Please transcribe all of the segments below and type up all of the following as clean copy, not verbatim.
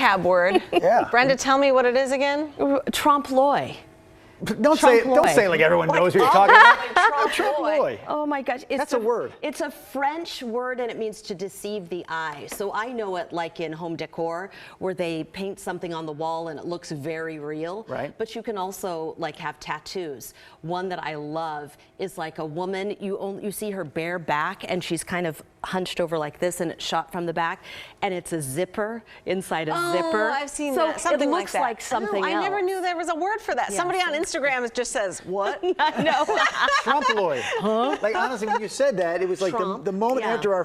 vocab word. Yeah. Brenda, tell me what it is again. Trompe-l'oeil. Don't say it like everyone knows what you're talking about. Trompe-l'oeil. Oh my gosh. That's a word. It's a French word and it means to deceive the eye. So I know it like in home decor where they paint something on the wall and it looks very real. Right. But you can also like have tattoos. One that I love is like a woman, you see her bare back and she's kind of hunched over like this and it's shot from the back and it's a zipper inside a zipper. Oh, I've seen so that. Something it looks like something else. I never knew there was a word for that. Yeah, Somebody on Instagram just says, what? No. Trompe-l'oeil. Huh? Like honestly, when you said that, it was like the moment after our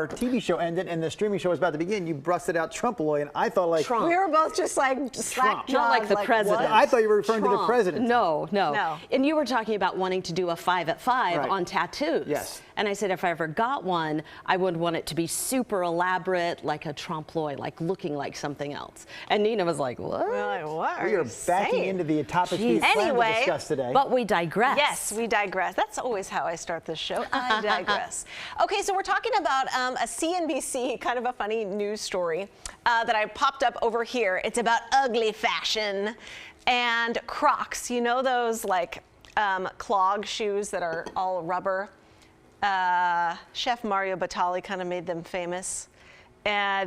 TV show ended and the streaming show was about to begin, you busted out Trompe-l'oeil, and I thought like We were both just like slack jaws. Not like the president. I thought you were referring to the president. No. And you were talking about wanting to do a 5 at 5 on tattoos. Yes. And I said if I ever got one, I would want it to be super elaborate, like a trompe-l'oeil, like looking like something else. And Nina was like, what? We're like, what are We are you backing saying? into the topics we planned to discuss today. But we digress. Yes, we digress. That's always how I start this show. I digress. Okay, so we're talking about a CNBC, kind of a funny news story that I popped up over here. It's about ugly fashion and Crocs. You know those like clog shoes that are all rubber? Chef Mario Batali kind of made them famous,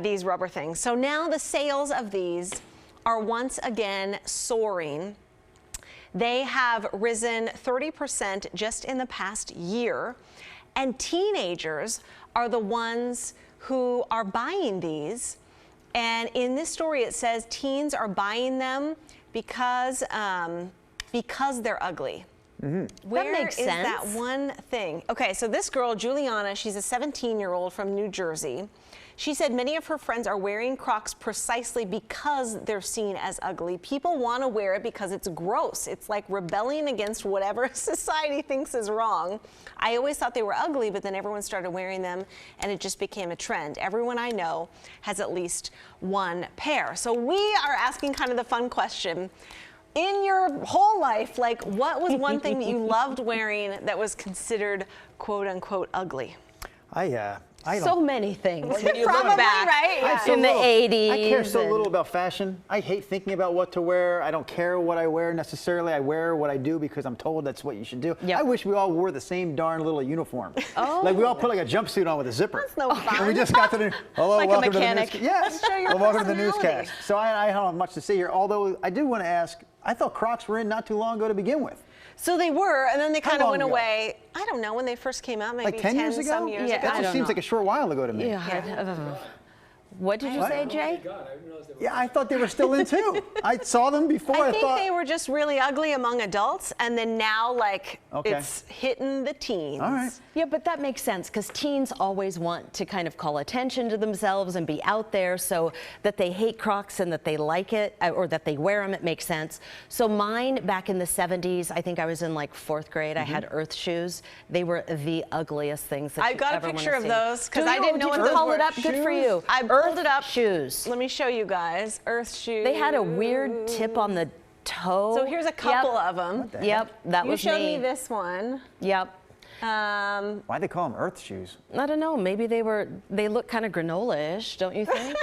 these rubber things. So now the sales of these are once again soaring. They have risen 30% just in the past year, and teenagers are the ones who are buying these. And in this story, it says teens are buying them because they're ugly. Mm-hmm. Where that makes is sense. that one thing? Okay, so this girl, Juliana, she's a 17-year-old from New Jersey. She said many of her friends are wearing Crocs precisely because they're seen as ugly. People want to wear it because it's gross. It's like rebelling against whatever society thinks is wrong. I always thought they were ugly, but then everyone started wearing them and it just became a trend. Everyone I know has at least one pair. So we are asking kind of the fun question. In your whole life, like what was one thing that you loved wearing that was considered quote unquote ugly? So many things. When you Probably, look back, right? in the 80s. I care so little about fashion. I hate thinking about what to wear. I don't care what I wear necessarily. I wear what I do because I'm told that's what you should do. Yep. I wish we all wore the same darn little uniform. Like we all put like a jumpsuit on with a zipper. That's no fun. And we just got to the hello, Like a welcome mechanic. to the news. Yes. Show your Well, welcome to the personality. newscast. So I don't have much to say here. Although I do want to ask. I thought Crocs were in not too long ago to begin with. So they were, and then they kind of long went ago? away. I don't know, when they first came out, maybe Like 10 years ago? some years Yeah, ago. That I just don't seems know. like a short while ago to me. What did you say, Jay? Yeah, I thought they were still in too. I saw them before. I think thought they were just really ugly among adults, and then now, like, it's hitting the teens. All right. Yeah, but that makes sense because teens always want to kind of call attention to themselves and be out there, so that they hate Crocs and that they like it or that they wear them, it makes sense. So mine back in the 70s, I think I was in like 4th grade, I had Earth shoes. They were the ugliest things that I you got a ever picture wanna of see. those because Do I you? didn't know Did what you those pull were. it up? Good for you. I pulled it up. Shoes. Let me show you guys. Earth shoes. They had a weird tip on the toe. So here's a couple of them. Yep, that was You showed me. me this one. Yep. Why'd they call them Earth shoes? I don't know. Maybe they look kind of granola-ish, don't you think?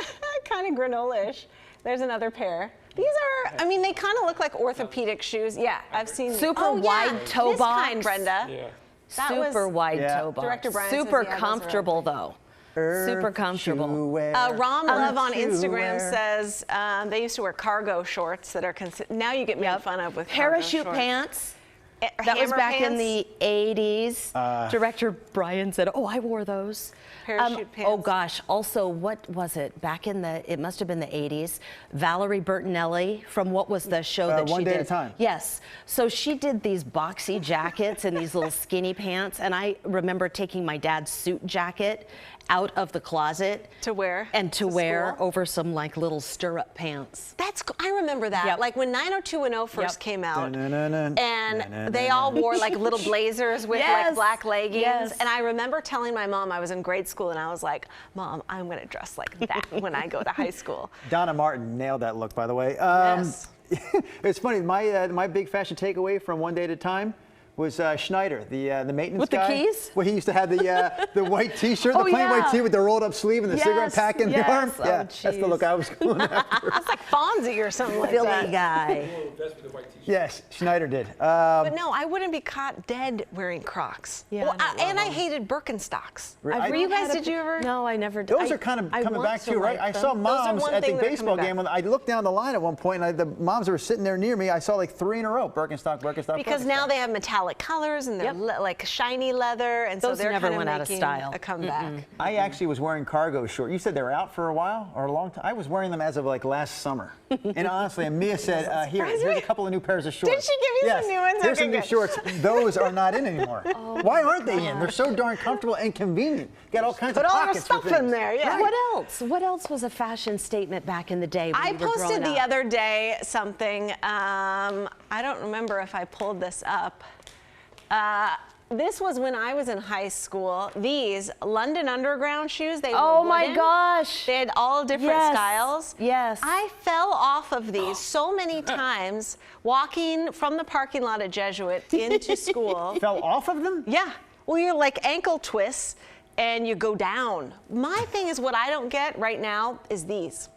Kind of granola-ish. There's another pair. These are, I mean, they kind of look like orthopedic shoes. Yeah, I've seen. Super wide toe this box. kind, Brenda. Yeah. That Super was, wide toe box. Director Brian says, Super yeah, those are comfortable though. Super comfortable. Shoe wear. Rom Love on Shoe Instagram wear. says they used to wear cargo shorts that are now you get made fun of with Parachute cargo shorts. pants. That was Hammer back in pants? the 80s. Director Brian said, "Oh, I wore those." Parachute Oh pants. gosh. Also, what was it back in it must have been the 80s. Valerie Bertinelli from what was the show that she One did? Day at a Time. Yes. So she did these boxy jackets and these little skinny pants, and I remember taking my dad's suit jacket out of the closet To wear and to to wear school? over some like little stirrup pants. I remember that. Yep. Like when 90210 first Yep. came out, Dun-dun-dun-dun. and Dun-dun-dun-dun. they all wore like little blazers with like Yes. black leggings. Yes. And I remember telling my mom, I was in grade school, and I was like, "Mom, I'm going to dress like that when I go to high school." Donna Martin nailed that look, by the way. Yes. It's funny. My big fashion takeaway from One Day at a Time was Schneider, the maintenance With the guy. keys? Well, he used to have the white T-shirt, the Oh, plain white yeah. tee with the rolled up sleeve and the cigarette Yes, pack in the yes. arm. Oh, Yeah, that's the jeez. look I was going after. It's like Fonzie or something like Billy that. guy. Yes, Schneider did. But no, I wouldn't be caught dead wearing Crocs. Yeah, Well, I don't and I hated Birkenstocks. I- You guys, did you ever? No, I never did. Those are kind of coming want back to too, right? like I them. saw are moms one at the thing that are baseball coming game. back. When I looked down the line at one point, and the moms were sitting there near me. I saw like 3 in a row: Birkenstock, Birkenstock. Because Birkenstock. now they have metallic colors and they're Yep. like shiny leather, and so Those they're never kind of went out of making style. a comeback. I actually was wearing cargo shorts. You said they were out for a while or a long time. I was wearing them as of like last summer. And honestly, and Mia said, here's a couple of new pairs of shorts. Did she give you Yes. some new ones? Here's Okay, some new good. shorts. Those are not in anymore. Why aren't they in? They're so darn comfortable and convenient. You got all kinds Put of all your pockets for stuff in things. there, yeah. What else? What else was a fashion statement back in the day when I you were posted growing the up? other day something. I don't remember if I pulled this up. This was when I was in high school. These London Underground shoes, they Oh were my wooden. gosh. They had all different Yes. styles. Yes. I fell off of these so many times walking from the parking lot at Jesuit into school. Fell off of them? Yeah. Well, you're like ankle twists and you go down. My thing is what I don't get right now is these.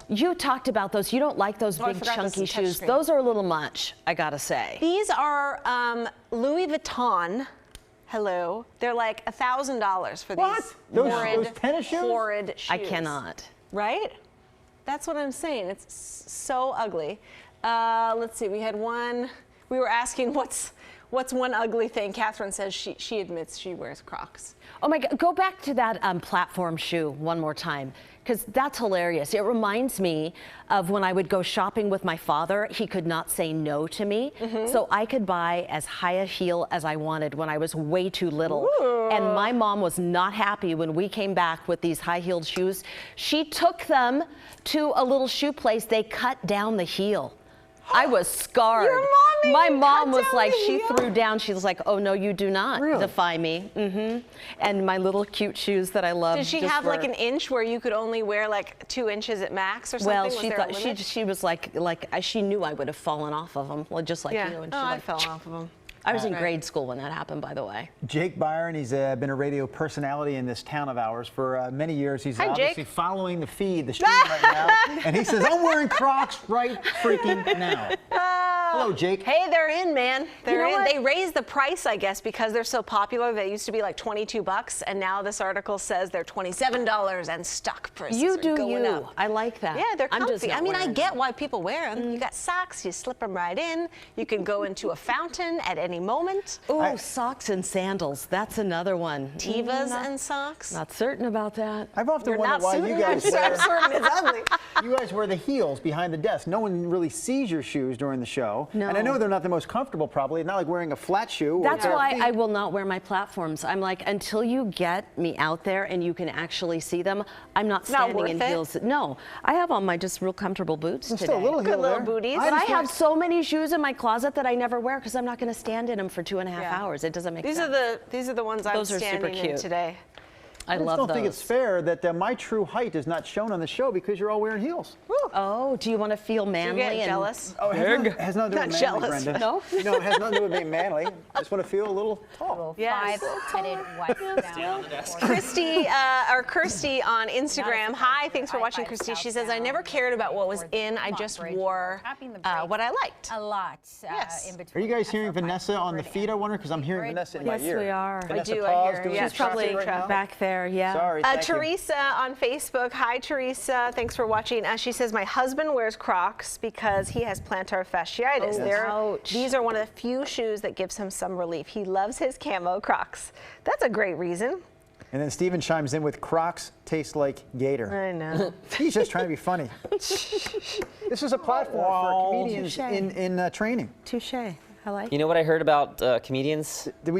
You talked about those. You don't like those Oh, I big forgot this chunky is shoes. touchscreen. Those are a little much, I gotta say. These are Louis Vuitton. Hello. They're like $1,000 for What? these Those horrid, tennis shoes? horrid shoes. I cannot. Right? That's what I'm saying. It's so ugly. Let's see. We had one. We were asking what's one ugly thing. Catherine says she admits she wears Crocs. Oh my God, go back to that platform shoe one more time, because that's hilarious. It reminds me of when I would go shopping with my father. He could not say no to me, so I could buy as high a heel as I wanted when I was way too little. And my mom was not happy when we came back with these high-heeled shoes. She took them to a little shoe place. They cut down the heel. I was scarred. Your mom made My you mom cut was down like, the she heel? threw down. She was like, oh no, you do not Really? defy me. And my little cute shoes that I love. Did she just have like were- an inch where you could only wear like 2 inches at max or something? Well, Was she there a thought limit? she was like she knew I would have fallen off of them, well, just like Yeah. you. And Oh, she I like, fell off of them. I was in Right. grade school when that happened, by the way. Jake Byron, he's been a radio personality in this town of ours for many years. He's Hi, obviously Jake. following the feed, the stream right now. And he says, I'm wearing Crocs right freaking now. Hello, Jake. Hey, they're in, man. They're know in. what? They raised the price, I guess, because they're so popular. They used to be like $22, and now this article says they're $27, and stock prices You are do going you. up. I like that. Yeah, they're I'm just comfy. not I mean, I wearing get them. why people wear them. You got socks, you slip them right in. You can go into a fountain at any moment. Oh, socks and sandals. That's another one. Tivas and socks. Not certain about that. I've often You're wondered not why certain? you guys I'm wear, certain it's ugly. you guys wear the heels behind the desk. No one really sees your shoes during the show. No. And I know they're not the most comfortable, probably. Not like wearing a flat shoe. or That's bare why feet. I will not wear my platforms. I'm like, until you get me out there and you can actually see them, I'm not standing worth in it? heels. No, I have on my just real comfortable boots There's today. still a little Good heel little there. booties. But I understand. have so many shoes in my closet that I never wear because I'm not going to stand in them for 2.5 Yeah. hours. It doesn't make These sense. are the ones I'm Those are super standing in cute. today. I I just love don't those. think it's fair that my true height is not shown on the show because you're all wearing heels. Oh, do you want to feel You manly? get and- jealous? Oh, it has nothing to do Not with manly, jealous. Brenda. No? No, it has nothing to do with being manly. I just want to feel a little tall. Yes. Five-headed white down. Kirsty on Instagram. Hi, thanks for watching, Kirsty. She says, I never cared about what was in. I just wore what I liked. A lot. Yes. In Are between. you guys hearing Vanessa on the feed, I wonder? Because I'm hearing Vanessa in my Yes, ear. we are. Vanessa I do, I Paul's hear. doing Yeah, some she's probably traffic right now. Back there, yeah. Sorry, thank you. Teresa on Facebook. Hi, Teresa. Thanks for watching. She says, my husband wears Crocs because he has plantar fasciitis. Oh, ouch. These are one of the few shoes that gives him some relief. He loves his camo Crocs. That's a great reason. And then Steven chimes in with Crocs taste like gator. I know. He's just trying to be funny. This is a platform for comedians in training. Touche. I like You know what I heard about comedians? Did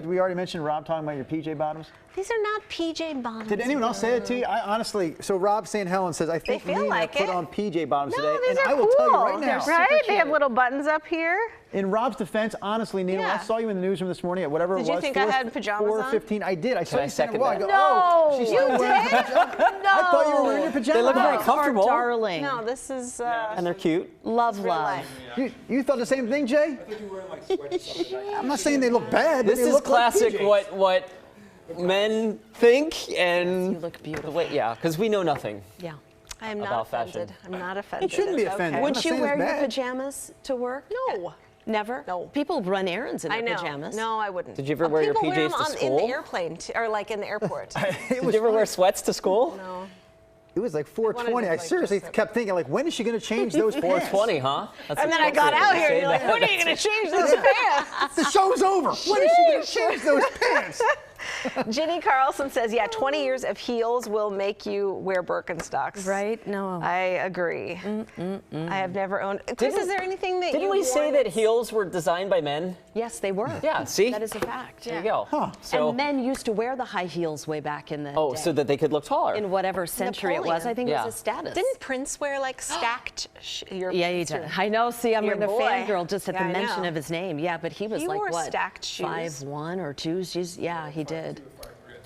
we already mention Rob talking about your PJ bottoms? These are not PJ bottoms. Did anyone else say it to you? I honestly, so Rob St. Helen says, I think feel Nina like put it. on PJ bottoms No, today. these And are I will tell you right cool. now. Right? They have little buttons up here. In Rob's defense, honestly, Nina, when I Yeah. saw you in the newsroom this morning at whatever Did it was. you think I had pajamas on? 4:15. I did. I saw you standing second I go, that? oh, she's You still wearing did? pajamas. I thought you were wearing your pajamas. They look very Our comfortable. darling. No, this is. And they're cute. Love, real love. life. You thought the same thing, Jay? I think you're wearing like sweats or something. I'm not saying they look bad. This they is look classic like PJs. what men think and You look beautiful. Wait, yeah, because we know nothing. Yeah. I am not About fashion. offended. I'm not offended. You shouldn't be It's offended. okay. I'm Would not you saying wear it's your bad. pajamas to work? No. Never? No. People run errands in I their know. pajamas. No, I wouldn't. Did you ever wear your People wear PJs them to in school? the airplane, or like in the airport. It Did was you ever funny. wear sweats to school? No. It was like wanted 4:20. to, I like, seriously just- kept thinking, like, when is she going to change those pants? 420, huh? That's And then I got appropriate out to here, and say you're like, that. when are you going to change those pants? The show's over. When is she going to change those pants? Ginny Carlson says, yeah, 20 years of heels will make you wear Birkenstocks. Right? No. I agree. I have never owned. Chris, is there anything that Didn't you we say worn that that's- heels were designed by men? Yes, they were. Yeah, see? That is a fact. There you go. Huh. So, And men used to wear the high heels way back in the oh, day. so that they could look taller. In whatever century it was, Napoleon. I think it Yeah. was a status. Didn't Prince wear like stacked? Yeah, he did. I know. See, I'm Your in a boy. fangirl just at Yeah, the I mention know. of his name. Yeah, but he was He like wore what? stacked shoes. 5'1" or 2. Yeah, he did.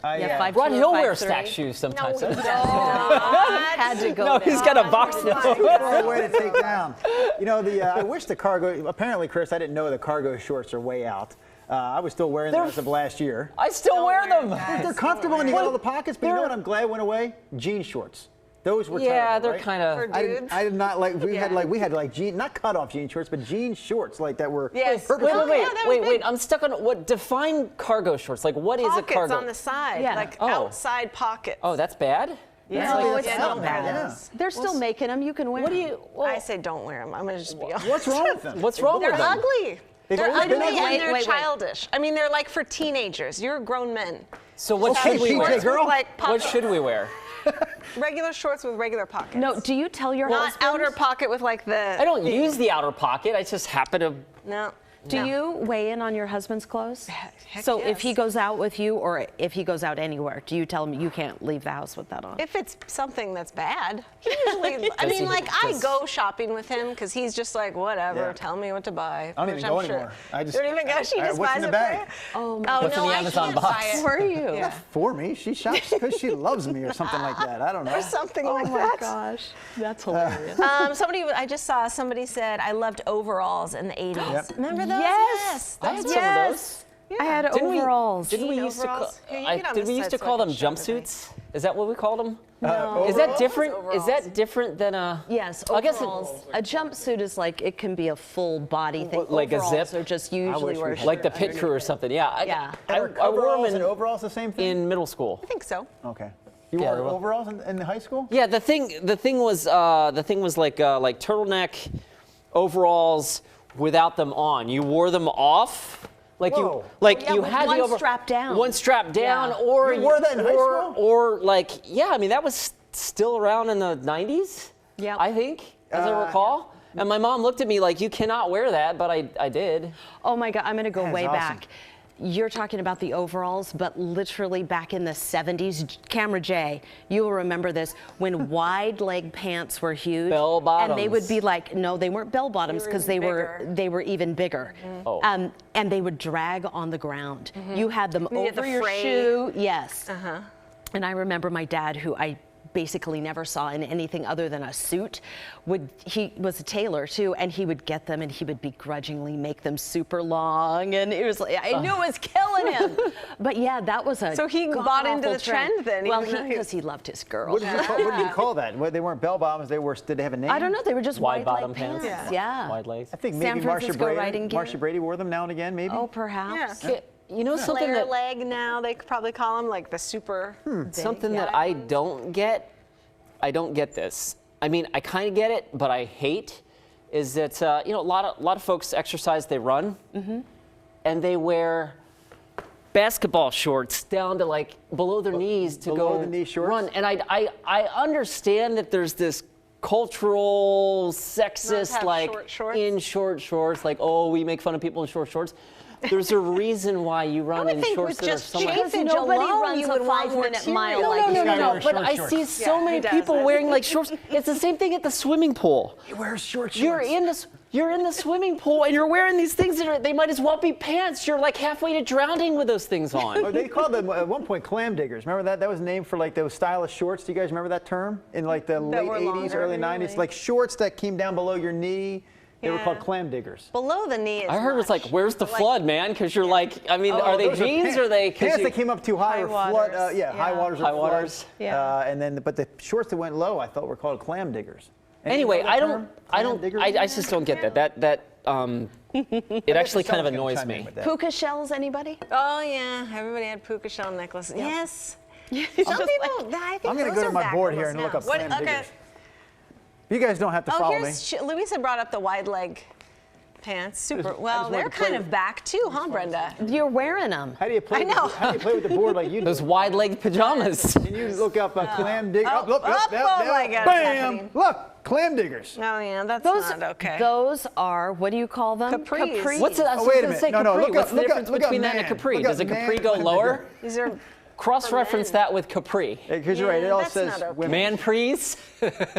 Yeah. Yeah, 5'2" Ron or Hill wears 5'3". stacked shoes sometimes. No, doesn't he? Had to go. No, there. he's got a box now. Far away to take down. You know, I wish the cargo, apparently, Chris, I didn't know the cargo shorts are way out. I was still wearing them as of last year. I still Don't wear wear them. that. They're comfortable and you got all the pockets, but you know what I'm glad went away? Jean shorts. Those were Yeah, terrible, they're right? kind of. For I dudes. did not like. We had Yeah. like jean, not cut off jean shorts, but jean shorts like that were. Yes. purposely- Oh, yeah, that was big. I'm stuck on what define cargo shorts. Like, what is a Pockets cargo? on the side, Yeah. like Oh. outside pockets. Oh, that's bad. yeah. No, That's it's not not bad. bad. Yeah. They're still making them. You can wear What do them. you? I say don't wear them. I'm gonna just be honest. What's wrong with them? What's wrong They're with them? ugly. They've They're always been ugly ugly? and they're Wait. childish. I mean, they're like for teenagers. You're grown men. So what Okay, should we PJ wear? girl. Like What should we wear? regular shorts with regular pockets. No, do you tell your not husband? outer pocket with like the. I don't use the outer pocket. I just happen to. No. Do no. you weigh in on your husband's clothes? Heck So if he yes. goes out with you or if he goes out anywhere, do you tell him you can't leave the house with that on? If it's something that's bad, he usually. I Does mean, he- like I does- go shopping with him because he's just like whatever. Yeah. Tell me what to buy. I don't which even go I'm sure- anymore. I just. You don't even go. She All right, just what's buys in the it bag? for you. Oh, Oh What's in no, the I Amazon can't box? buy it. Were you? Yeah. For me, she shops because she loves me or something like that. I don't know. Or something Oh like my that. gosh, that's hilarious. I just saw somebody said I loved overalls in the 80s. Yep. Remember those? Yes. I had some of Yes. those. I had Didn't we- overalls. Didn't we Jean used to call? overalls? Here, you get on Did this we used side to so call I them can shove everything. jumpsuits? Is that what we called them? No. Is that Overalls? different? Is Overalls. that different than a? Yes, I guess it- overalls. A jumpsuit is like it can be a full body thing. Like a Overalls zip? are just wish usually we where had Like the pit crew or something. Yeah. Yeah. I Are wore coveralls them and overalls the same thing? in middle school. I think so. Okay. You Yeah, wore well- overalls in high school? Yeah, the thing was like turtleneck overalls without them on. You wore them off. Like Whoa. yeah, you with had one the over strap down. One strap down, Yeah. or You wore that in high school? Or like I mean that was still around in the 90s. Yep. I think, as I recall. And my mom looked at me like, you cannot wear that, but I did. Oh my God, I'm going to go That is way awesome. back. You're talking about the overalls, but literally back in the 70s, Camera J, you will remember this, when wide leg pants were huge. Bell And they would bottoms. be like, no, they weren't bell bottoms because even they were even bigger. Oh. And they would drag on the ground. You had them You had over the your fray. shoe. Yes. And I remember my dad, who I basically never saw in anything other than a suit, he was a tailor too, and he would get them and he would begrudgingly make them super long, and it was like, I knew it was killing him. But yeah, that was a So he bought into god-awful the trend then, Well, even though he- because he loved his girl. What did you call that? Well, they weren't bell bottoms. Did they have a name? I don't know, they were just Wide wide bottom leg pants. pants. Yeah. Yeah. Wide legs. I think San maybe Marcia Francisco Brady. riding gear. Marcia Brady wore them now and again, maybe. Oh, perhaps. Yeah. You know something Flare that leg now, they could probably call them like the super. something that I don't get. I don't get this. I mean, I kind of get it, but I hate is that a lot of folks exercise, they run, and they wear basketball shorts down to like below their knees to below go the knee shorts? run. And I understand that there's this cultural Not sexist have like short shorts? in short shorts, like, oh, we make fun of people in short shorts. There's a reason why you run would in think shorts with that are just so much. chafage Nobody alone, runs you a would want more 5-minute mile material. like this guy wears But short I shorts. see so Yeah, many he does. people wearing like shorts. It's the same thing at the swimming pool. He wears short You're in the swimming pool and you're wearing these things that are, they might as well be pants. You're like halfway to drowning with those things on. Oh, they called them at one point clam diggers. Remember that? That was named for like those stylish shorts. Do you guys remember that term? In like the late were 80s, longer, early 90s, really? like shorts that came down below your knee. They were Yeah. called clam diggers. Below the knee is I heard it's like, much. where's the But, like, flood, man? Because you're like, I mean, are they Those jeans pants, or are they? 'cause pants you- that came up too high High or flood? waters. High waters. Or High flood. waters. Yeah. And then, but the shorts that went low, I thought were called clam diggers. Anyway, Anybody know that term? Clam diggers? I just don't get that. It actually kind of Someone's gonna annoys chime in me. with that. Puka shells, anybody? Oh yeah, everybody had puka shell necklaces. Yes. Some people, I think I'm gonna those go to are my back board almost here and now. look up What- clam okay. diggers. You guys don't have to Oh, follow me. here's Louisa brought up the wide leg pants. Super. I just Well, wanted they're to play kind with- of back too, huh, Brenda? You're wearing them. How do you play? I know. How do you play with the board like you do? Those wide-legged pajamas. Can you look up a clam digger? Oh, Up, look, oh my God, it's Bam! happening. Look, clam diggers. Oh yeah, that's Those, not okay. those are, what do you call them? Capris. What's it? I was Oh, wait a gonna minute. say No, no, capri. look up- What's the look up- difference look up between that and a man. capri? Look up Does a man. capri go Wait a minute, lower? These are Cross-reference men. that with capri. Because you're right. It all that's says not okay. women. Man prees.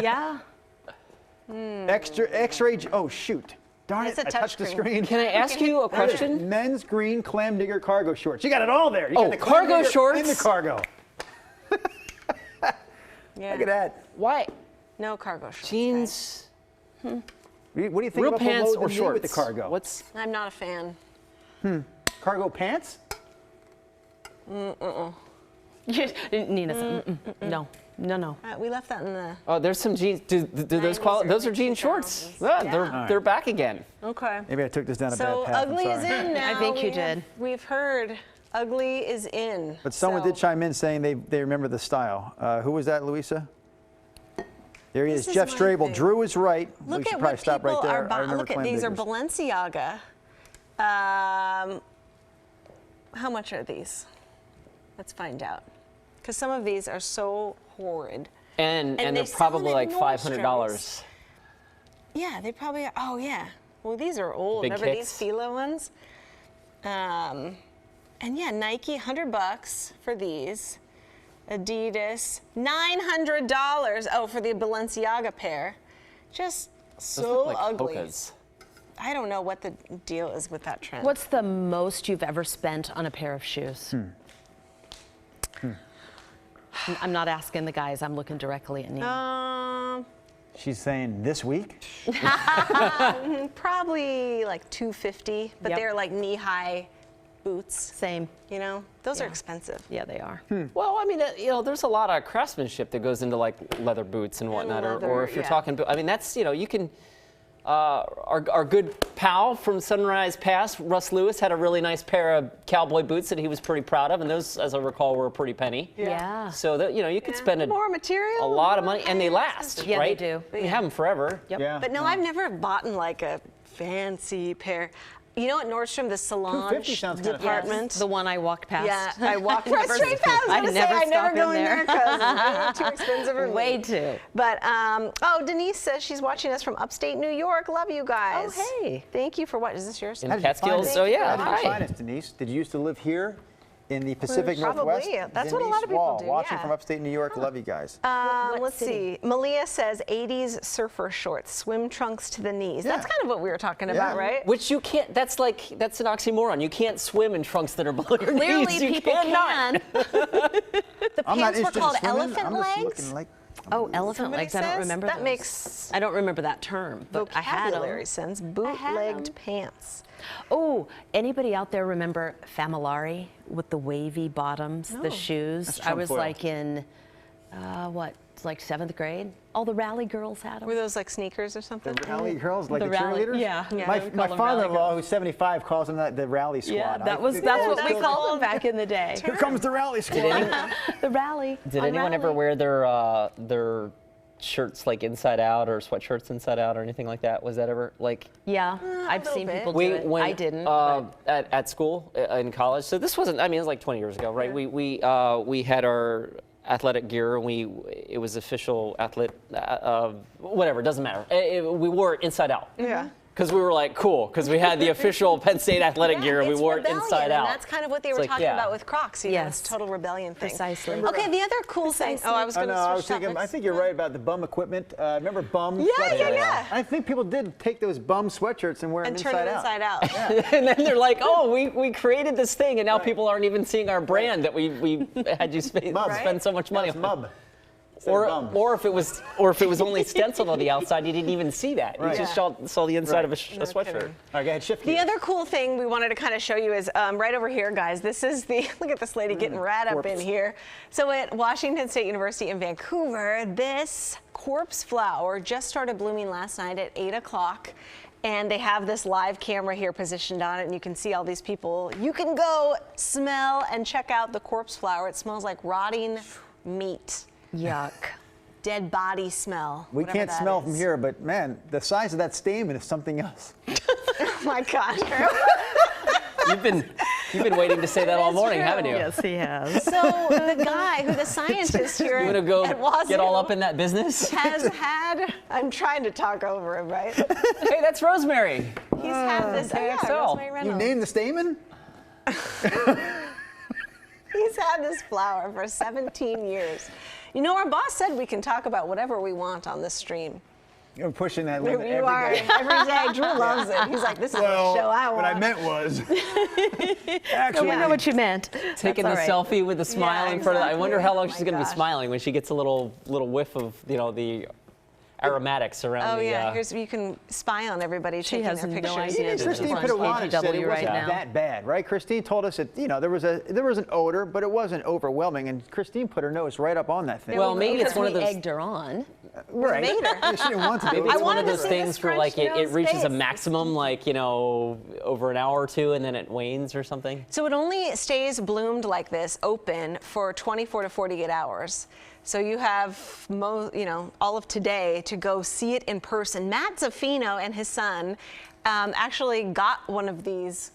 Yeah. Extra X-ray. Oh shoot! Darn It's it! a I touched the touchscreen. screen. Can I ask you a question? Men's green clam digger cargo shorts. You got it all there. You Oh, got the clam cargo digger shorts? and the cargo. Yeah. Look at that. Why? No cargo shorts. Jeans, What do you think real about pants below or the knee shorts? with the cargo? What's? guys. I'm not a fan. Cargo pants? Nina said, no, no, no. We left that in the. Oh, there's some jeans. Do those 90s qualify? or Those are jean shorts. 2000s. Yeah, Yeah. they're back again. Okay. Maybe I took this down a So bad path. I'm ugly is sorry. in now. I think you We have- did. We've heard ugly is in. But someone So- did chime in saying they remember the style. Who was that, Louisa? There he This is, is Jeff my Strable. thing. Drew is right. we Look should at probably what stop people right there. are I buying. remember Look at clam these are diggers. Balenciaga. How much are these? Let's find out. Because some of these are so horrid. And they they're sell probably them like at $500. Yeah, they probably are. Oh, yeah. Well, these are old. Big Remember kicks. these Fila ones? And yeah, Nike, $100 for these. Adidas, $900. Oh, for the Balenciaga pair. Just Those so look like ugly. Hokas. I don't know what the deal is with that trend. What's the most you've ever spent on a pair of shoes? I'm not asking the guys. I'm looking directly at Nina. She's saying this week? Probably like $250, but Yep. they're like knee-high boots. Same. You know, those are Yeah. expensive. Yeah, they are. Well, I mean, there's a lot of craftsmanship that goes into like leather boots and whatnot, or leather, if you're yeah. talking, I mean, that's you can. Our good pal from Sunrise Pass, Russ Lewis, had a really nice pair of cowboy boots that he was pretty proud of, and those, as I recall, were a pretty penny. Yeah. So that you could spend More material, a lot of more money, and they money, last, Yeah, they right? do. You have them forever. Yep. Yeah. But no, I've never bought in like a fancy pair. You know at Nordstrom, the $250 Solange sounds kinda department. The one I walked past. Yeah, I walked Never- straight past. I was gonna say I never stop go in there because it's too expensive for me. Way too. But oh, Denise says she's watching us from upstate New York. Love you guys. Oh, hey. Thank you for what? Is this yours? In How did you find Catskills, us? so yeah, How did you hi. find us, Denise? Did you used to live here in the Pacific Probably. Northwest? That's what a lot of Denise people Wall, do, watching yeah. from upstate New York. Love you guys. What Let's city? see. Malia says 80s surfer shorts, swim trunks to the knees. That's Yeah. kind of what we were talking about, Yeah. right? Which you can't. That's an oxymoron. You can't swim in trunks that are below your Clearly, knees. You people cannot. can. The I'm not pants were interested called in swimming. elephant I'm just legs. looking like. Oh, elephant Somebody legs. I don't says? remember That those. makes I don't remember that term, but I had vocabulary them. sense. had Bootlegged 'em. pants. Oh, anybody out there remember Familari with the wavy bottoms, the shoes? That's I was Trump foil. like in, like 7th grade. All the rally girls had them. Were those like sneakers or something? The rally girls, like The the, rally- cheerleaders? yeah, yeah, My, we call my them rally father-in-law, girls. who's 75, calls them the rally squad. Yeah, I that's what think we still- called them back in the day. Here comes the rally squad. The rally. Did on anyone ever rally. wear their shirts like inside out or sweatshirts inside out or anything like that? Was that ever like? Yeah, I've little seen bit. people do We it. when I didn't. but- at school in college. So this wasn't. I mean, it was like 20 years ago, right? We had our athletic gear. And it was official athlete. Whatever. It doesn't matter. We wore it inside out. Yeah. Because we were like, cool, because we had the official Penn State athletic gear and we It's wore rebellion, it inside out. And that's kind of what they It's were like, talking yeah. about with Crocs. You know, Yes. this total rebellion thing. Precisely. Okay, the other cool thing. Oh, I was Oh, going to no, I switch was thinking. I topics. think you're right about the bum equipment. Remember bum? Yeah, sweatshirts? yeah. I think people did take those bum sweatshirts and wear them And turn it inside out. And then they're like, oh, we created this thing and now people aren't even seeing our brand that we had you spend so much money It's on. mub. Or if it was only stenciled on the outside, you didn't even see that. Right. You just saw the inside of a sweatshirt. kidding. All right, go ahead, shift The gears. other cool thing we wanted to kind of show you is right over here, guys. This is the, look at this lady getting right up in here. So at Washington State University in Vancouver, this corpse flower just started blooming last night at 8 o'clock. And they have this live camera here positioned on it, and you can see all these people. You can go smell and check out the corpse flower. It smells like rotting meat. Yuck. Dead body smell. We whatever can't that smell is. from here, but man, the size of that stamen is something else. Oh my gosh. You've been waiting to say that all That's morning, true. haven't you? Yes, he has. So the guy who the scientist here You want to at go Wazoo get all up in that business? has had, I'm trying to talk over him, right? Hey, that's Rosemary. He's had this, KXL. Rosemary You Reynolds. named the stamen? He's had this flower for 17 years. You know, our boss said we can talk about whatever we want on this stream. You're pushing that Here limit you are every day. every day. Drew loves it. He's like, this is the show I want. what I meant was, No, actually, we know what you meant. Taking That's the all right. selfie with the smile Yeah, in front of. I wonder how long exactly. she's Oh going to my be gosh. smiling when she gets a little whiff of the aromatics around Oh the. yeah, here's you can spy on everybody taking has their no pictures. idea that Christine Plunge Pitawanich said it KGW right wasn't now. that bad, right? Christine told us that there was an odor, but it wasn't overwhelming, and Christine put her nose right up on that thing. Well, maybe it's Because one of we those. egged her on. right. made her. Yeah, she didn't want to do Maybe it. it's one wanted of to those see things this where like it French reaches a nose maximum, like over an hour or two, and then it wanes or something. So it only stays bloomed like this, open, for 24 to 48 hours. So you have, all of today to go see it in person. Matt Zaffino and his son actually got one of these.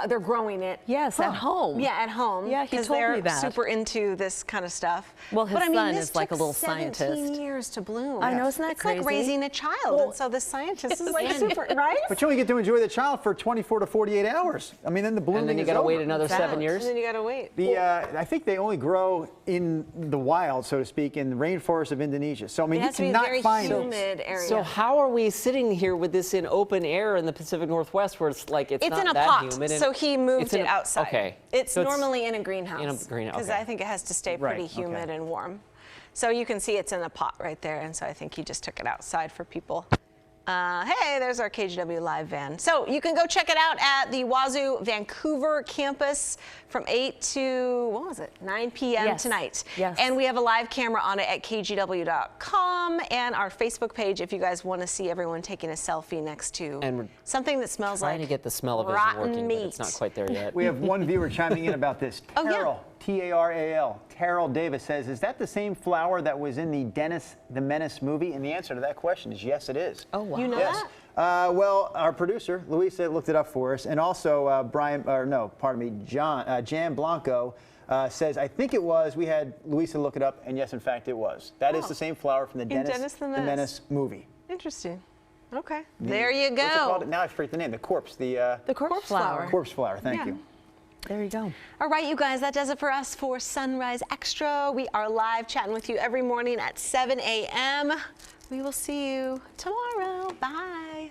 They're growing it. Yes, at home. Yeah, at home. Yeah, he because told they're me that. super into this kind of stuff. Well, his but, I mean, son this is like a took little 17 scientist. years to bloom. I know, isn't that it's like crazy? raising a child, and so the scientist is like super, right? But you only get to enjoy the child for 24 to 48 hours. I mean, then the blooming And then you is got to over. wait another 7 years. And then you gotta wait. I think they only grow in the wild, so to speak, in the rainforest of Indonesia. So I mean, It you has to be a cannot very find humid area. So how are we sitting here with this in open air in the Pacific Northwest, where it's like it's It's not in a that pot, humid? and so he moved it's in it a- outside. Okay. It's So normally in a greenhouse. in a greenhouse, Because okay. I think it has to stay Right, pretty humid okay. and warm. So you can see it's in a pot right there, and so I think he just took it outside for people. Hey, there's our KGW live van. So you can go check it out at the Wazoo Vancouver campus from 8 to, 9 p.m. Yes. tonight. Yes. And we have a live camera on it at kgw.com and our Facebook page if you guys want to see everyone taking a selfie next to And we're something that smells Trying like to get the smell of it rotten working, meat. but it's not quite there yet. We have one viewer chiming in about this. Oh, yeah. Taral, T-A-R-A-L. Taral Davis says, is that the same flower that was in the Dennis the Menace movie? And the answer to that question is yes, it is. Oh, wow. You know Yes. that? Well, our producer, Luisa, looked it up for us. And also, Jan Blanco says, I think it was, we had Luisa look it up, and yes, in fact, it was. That is the same flower from the Dennis the Menace. movie. Interesting. Okay. There you What's it called? go. Now I forget the name. The corpse. The corpse flower. corpse flower. Thank Yeah. you. There you go. All right, you guys, that does it for us for Sunrise Extra. We are live chatting with you every morning at 7 a.m. We will see you tomorrow. Bye.